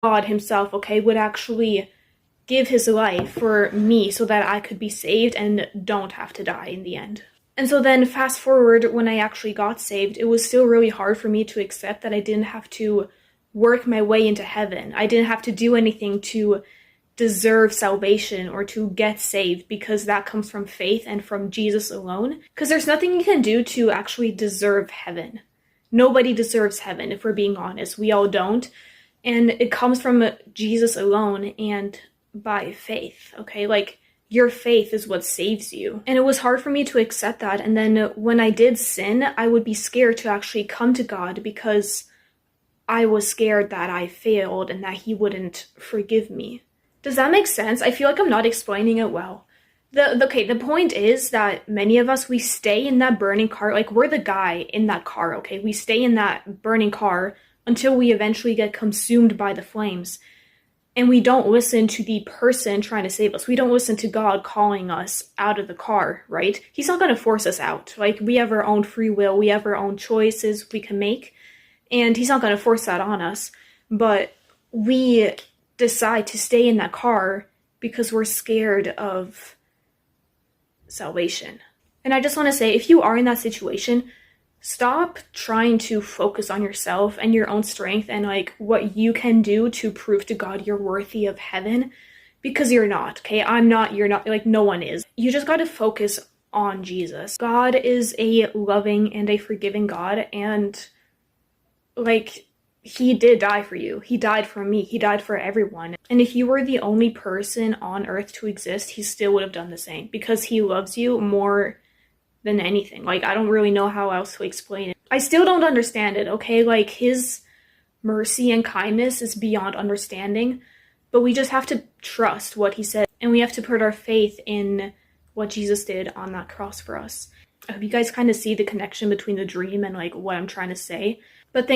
God himself, okay, would actually give his life for me so that I could be saved and don't have to die in the end. And so then fast forward, when I actually got saved, it was still really hard for me to accept that I didn't have to work my way into heaven. I didn't have to do anything to deserve salvation or to get saved, because that comes from faith and from Jesus alone. Because there's nothing you can do to actually deserve heaven. Nobody deserves heaven, if we're being honest. We all don't. And it comes from Jesus alone and by faith, okay? Like, your faith is what saves you. And it was hard for me to accept that. And then when I did sin, I would be scared to actually come to God because I was scared that I failed and that he wouldn't forgive me. Does that make sense? I feel like I'm not explaining it well. The point is that many of us, we stay in that burning car. Like, we're the guy in that car, okay? We stay in that burning car until we eventually get consumed by the flames. And we don't listen to the person trying to save us. We don't listen to God calling us out of the car, right? He's not going to force us out. Like, we have our own free will. We have our own choices we can make. And he's not going to force that on us. But we decide to stay in that car because we're scared of salvation. And I just want to say, if you are in that situation, stop trying to focus on yourself and your own strength and like what you can do to prove to God you're worthy of heaven, because you're not, okay? I'm not, you're not, like, no one is. You just got to focus on Jesus. God is a loving and a forgiving God, and like, he did die for you. He died for me. He died for everyone. And if you were the only person on earth to exist, he still would have done the same, because he loves you more than anything. Like, I don't really know how else to explain it. I still don't understand it, okay? Like, his mercy and kindness is beyond understanding, but we just have to trust what he said, and we have to put our faith in what Jesus did on that cross for us. I hope you guys kind of see the connection between the dream and like what I'm trying to say. But thank